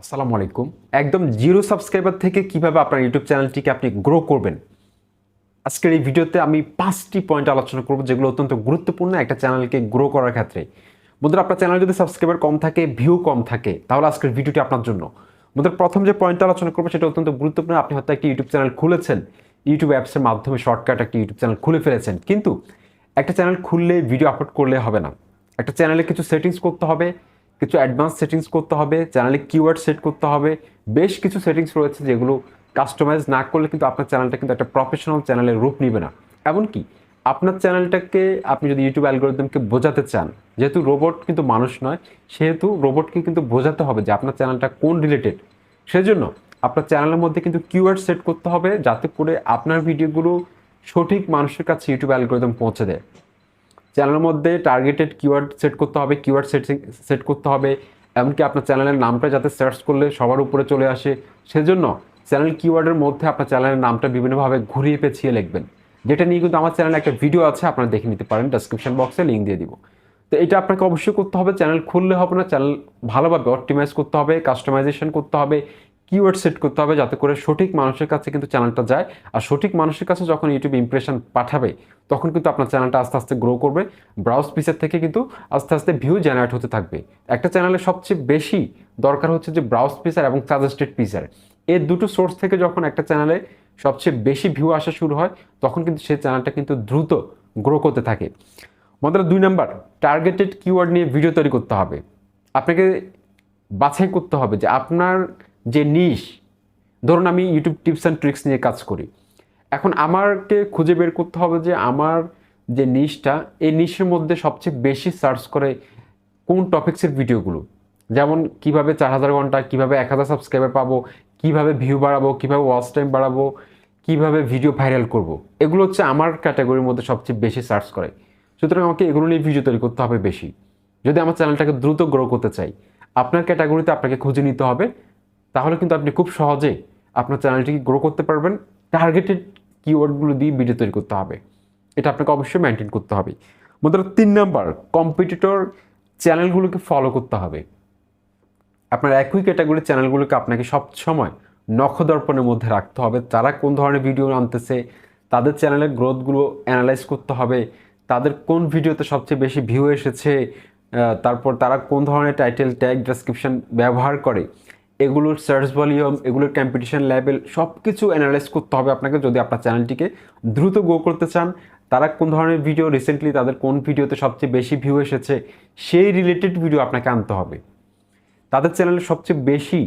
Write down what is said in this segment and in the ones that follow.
আসসালামু আলাইকুম। একদম জিরো সাবস্ক্রাইবার থেকে কিভাবে আপনার ইউটিউব চ্যানেলটিকে আপনি গ্রো করবেন। আজকের এই ভিডিওতে আমি ৫টি পয়েন্ট আলোচনা করব যেগুলো অত্যন্ত গুরুত্বপূর্ণ একটা চ্যানেলকে গ্রো করার ক্ষেত্রে। বন্ধুরা, আপনার চ্যানেলে যদি সাবস্ক্রাইবার কম থাকে, ভিউ কম থাকে, তাহলে আজকের ভিডিওটি আপনার জন্য। বন্ধুরা, প্রথম যে পয়েন্টটা আলোচনা করব সেটা অত্যন্ত গুরুত্বপূর্ণ। আপনি হয়তো একটি ইউটিউব চ্যানেল খুলেছেন, ইউটিউব অ্যাপসের মাধ্যমে শর্টকাট একটি ইউটিউব চ্যানেল খুলে ফেলেছেন। কিন্তু একটা চ্যানেল খুললে ভিডিও আপলোড করলে হবে না। একটা চ্যানেলে কিছু সেটিংস করতে হবে, কিছু অ্যাডভান্স সেটিংস করতে হবে, চ্যানেলে কিওয়ার্ড সেট করতে হবে। বেশ কিছু সেটিংস রয়েছে যেগুলো কাস্টমাইজ না করলে কিন্তু আপনার চ্যানেলটা কিন্তু একটা প্রফেশনাল চ্যানেলের রূপ নেবে না। এমনকি আপনার চ্যানেলটাকে আপনি যদি ইউটিউব অ্যালগরিদমকে বোঝাতে চান, যেহেতু রোবট কিন্তু মানুষ নয়, সেহেতু রোবটকে কিন্তু বোঝাতে হবে যে আপনার চ্যানেলটা কোন রিলেটেড। সেজন্য আপনার চ্যানেলের মধ্যে কিন্তু কিওয়ার্ড সেট করতে হবে যাতে করে আপনার ভিডিওগুলো সঠিক মানুষের কাছে ইউটিউব অ্যালগরিদম পৌঁছে দেয়। চ্যানেলের মধ্যে টার্গেটেড কিওয়ার্ড সেট করতে হবে, কিওয়ার্ড সেট করতে হবে। এমনকি আপনার চ্যানেলের নামটা যাতে সার্চ করলে সবার উপরে চলে আসে, সেজন্য চ্যানেল কিওয়ার্ডের মধ্যে আপনার চ্যানেলের নামটা বিভিন্নভাবে ঘুরিয়ে পেঁচিয়ে লিখবেন। যেটা নিয়ে কিন্তু আমার চ্যানেলে একটা ভিডিও আছে, আপনারা দেখে নিতে পারেন, ডেসক্রিপশন বক্সে লিঙ্ক দিয়ে দিব। তো এটা আপনাকে অবশ্যই করতে হবে। চ্যানেল খুললে হবে না, চ্যানেল ভালোভাবে অপটিমাইজ করতে হবে, কাস্টমাইজেশন করতে হবে, কিওয়ার্ড সেট করতে হবে যাতে করে সঠিক মানুষের কাছে কিন্তু চ্যানেলটা যায়। আর সঠিক মানুষের কাছে যখন ইউটিউব ইমপ্রেশন পাঠাবে, তখন কিন্তু আপনার চ্যানেলটা আস্তে আস্তে গ্রো করবে। ব্রাউজ পিসের থেকে কিন্তু আস্তে আস্তে ভিউ জেনারেট হতে থাকবে। একটা চ্যানেলের সবচেয়ে বেশি দরকার হচ্ছে যে ব্রাউজ পিসার এবং সাজেস্টেড পিসার। এই দুটো সোর্স থেকে যখন একটা চ্যানেলে সবচেয়ে বেশি ভিউ আসা শুরু হয়, তখন কিন্তু সেই চ্যানেলটা কিন্তু দ্রুত গ্রো করতে থাকে। বন্ধুরা, 2 নাম্বার, টার্গেটেড কিওয়ার্ড নিয়ে ভিডিও তৈরি করতে হবে। আপনাকে বাছাই করতে হবে যে আপনার যে নিশ, ধরুন আমি ইউটিউব টিপস অ্যান্ড ট্রিক্স নিয়ে কাজ করি। এখন আমাকে খুঁজে বের করতে হবে যে আমার যে নিশটা, এই নিশের মধ্যে সবচেয়ে বেশি সার্চ করে কোন টপিক্সের ভিডিওগুলো। যেমন কিভাবে 4000 ঘন্টা, কিভাবে 1000 সাবস্ক্রাইবার পাবো, কিভাবে ভিউ বাড়াবো, কিভাবে ওয়াচ টাইম বাড়াবো, কিভাবে ভিডিও ভাইরাল করব। এগুলো হচ্ছে আমার ক্যাটাগরির মধ্যে সবচেয়ে বেশি সার্চ করে। সুতরাং আমাকে এগুলো নিয়ে ভিডিও তৈরি করতে হবে বেশি, যদি আমার চ্যানেলটাকে দ্রুত গ্রো করতে চাই। আপনার ক্যাটাগরিতে আপনাকে খুঁজে নিতে হবে, তাহলে কিন্তু আপনি খুব সহজে আপনার চ্যানেলটিকে গ্রো করতে পারবেন। টার্গেটেড কিওয়ার্ডগুলো দিয়ে ভিডিও তৈরি করতে হবে, এটা আপনাকে অবশ্যই মেনটেন করতে হবে। বন্ধুরা, 3 নাম্বার, কম্পিটিটর চ্যানেলগুলোকে ফলো করতে হবে। আপনার একই ক্যাটাগরির চ্যানেলগুলোকে আপনাকে সবসময় নখদর্পণের মধ্যে রাখতে হবে। তারা কোন ধরনের ভিডিও আনতেছে, তাদের চ্যানেলের গ্রোথগুলো অ্যানালাইজ করতে হবে, তাদের কোন ভিডিওতে সবচেয়ে বেশি ভিউ এসেছে, তারপর তারা কোন ধরনের টাইটেল, ট্যাগ, ডেসক্রিপশন ব্যবহার করে, এগুলোর সার্চ ভলিউম, এগুলোর কম্পিটিশন লেভেল সব কিছু অ্যানালাইজ করতে হবে আপনাকে যদি আপনার চ্যানেলটিকে দ্রুত গ্রো করতে চান। তারা কোন ধরনের ভিডিও রিসেন্টলি, তাদের কোন ভিডিওতে সবচেয়ে বেশি ভিউ এসেছে, সেই রিলেটেড ভিডিও আপনাকে আনতে হবে। তাদের চ্যানেলে সবচেয়ে বেশি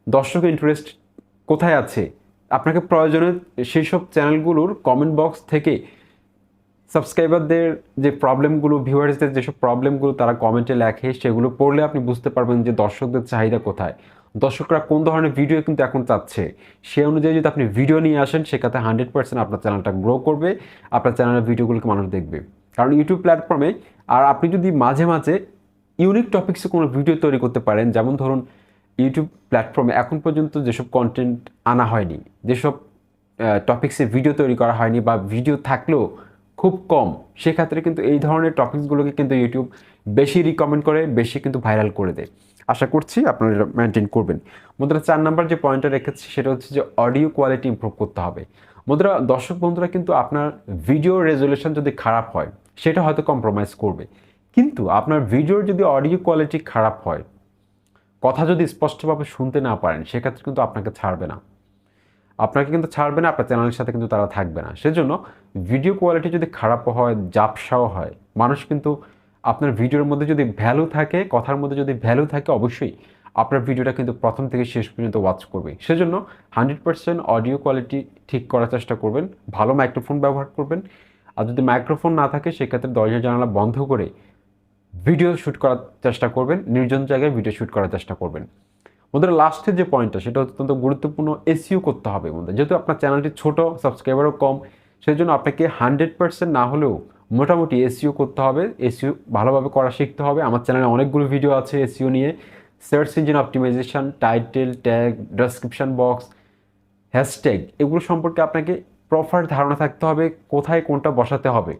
দর্শক ইন্টারেস্ট কোথায় আছে, আপনাকে প্রয়োজনে সেই সব চ্যানেলগুলোর কমেন্ট বক্স থেকে সাবস্ক্রাইবারদের যে প্রবলেমগুলো, ভিউয়ার্সদের যেসব প্রবলেমগুলো তারা কমেন্টে লেখে, সেগুলো পড়লে আপনি বুঝতে পারবেন যে দর্শকদের চাহিদা কোথায়, দর্শকরা কোন ধরনের ভিডিও কিন্তু এখন চাচ্ছে। সে অনুযায়ী যদি আপনি ভিডিও নিয়ে আসেন, সেক্ষেত্রে 100% আপনার চ্যানেলটা গ্রো করবে, আপনার চ্যানেলের ভিডিওগুলোকে মানুষ দেখবে। কারণ ইউটিউব প্ল্যাটফর্মে, আর আপনি যদি মাঝে মাঝে ইউনিক টপিক্সে কোনো ভিডিও তৈরি করতে পারেন, যেমন ধরুন ইউটিউব প্ল্যাটফর্মে এখন পর্যন্ত যেসব কন্টেন্ট আনা হয়নি, যেসব টপিক্সে ভিডিও তৈরি করা হয়নি বা ভিডিও থাকলেও খুব কম, সেক্ষেত্রে কিন্তু এই ধরনের টপিকসগুলোকে কিন্তু ইউটিউব বেশি রিকমেন্ড করে, বেশি কিন্তু ভাইরাল করে দেয়। আশা করছি আপনারা এটা মেনটেন করবেন। বন্ধুরা, 4 নাম্বার যে পয়েন্টটা রেখেছি সেটা হচ্ছে যে অডিও কোয়ালিটি ইমপ্রুভ করতে হবে। বন্ধুরা, দর্শক বন্ধুরা কিন্তু আপনার ভিডিও রেজুলেশন যদি খারাপ হয়, সেটা হয়তো কম্প্রোমাইজ করবে, কিন্তু আপনার ভিডিওর যদি অডিও কোয়ালিটি খারাপ হয়, কথা যদি স্পষ্টভাবে শুনতে না পারেন, সেক্ষেত্রে কিন্তু আপনাকে ছাড়বে না, আপনাকে কিন্তু ছাড়বে না, আপনার চ্যানেলের সাথে কিন্তু তারা থাকবে না। সেজন্য ভিডিও কোয়ালিটি যদি খারাপ হয়, ঝাপসাও হয়, মানুষ কিন্তু আপনার ভিডিওর মধ্যে যদি ভ্যালু থাকে, কথার মধ্যে যদি ভ্যালু থাকে, অবশ্যই আপনার ভিডিওটা কিন্তু প্রথম থেকে শেষ পর্যন্ত ওয়াচ করবে। সেজন্য 100% অডিও কোয়ালিটি ঠিক করার চেষ্টা করবেন, ভালো মাইক্রোফোন ব্যবহার করবেন। আর যদি মাইক্রোফোন না থাকে, সেক্ষেত্রে দরজা জানালা বন্ধ করে ভিডিও শ্যুট করার চেষ্টা করবেন, নির্জন জায়গায় ভিডিও শ্যুট করার চেষ্টা করবেন। বন্ধুরা, লাস্টের যে পয়েন্টটা সেটা অত্যন্ত গুরুত্বপূর্ণ, এসইও করতে হবে। বন্ধু, যেহেতু আপনার চ্যানেলটি ছোট, সাবস্ক্রাইবারও কম, সেই জন্য আপনাকে 100% না হলেও মোটামুটি এসইও করতে হবে, এসইও ভালোভাবে করা শিখতে হবে। আমার চ্যানেলে অনেকগুলো ভিডিও আছে এসইও নিয়ে, search engine optimisation, title, tag, description box, hashtag, এগুলো সম্পর্কে আপনাকে প্রপার ধারণা থাকতে হবে, কোথায় কোনটা বসাতে হবে।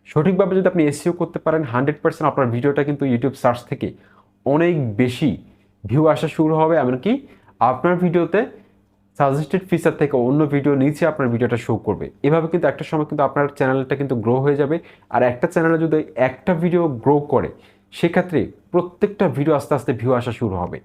সঠিকভাবে যদি আপনি এসইও করতে পারেন, 100% আপনার ভিডিওটা কিন্তু ইউটিউব সার্চ থেকে অনেক বেশি ভিউ আসা শুরু হবে, এমনকি আপনার ভিডিওতে সাজেস্টেড ফিচার থেকে অন্য ভিডিও নিচে আপনার ভিডিওটা শো করবে। এভাবে কিন্তু একটা সময় কিন্তু আপনার চ্যানেলটা কিন্তু গ্রো হয়ে যাবে। আর একটা চ্যানেলে যদি একটা ভিডিও গ্রো করে, সেক্ষেত্রে প্রত্যেকটা ভিডিও আস্তে আস্তে ভিউ আসা শুরু হবে।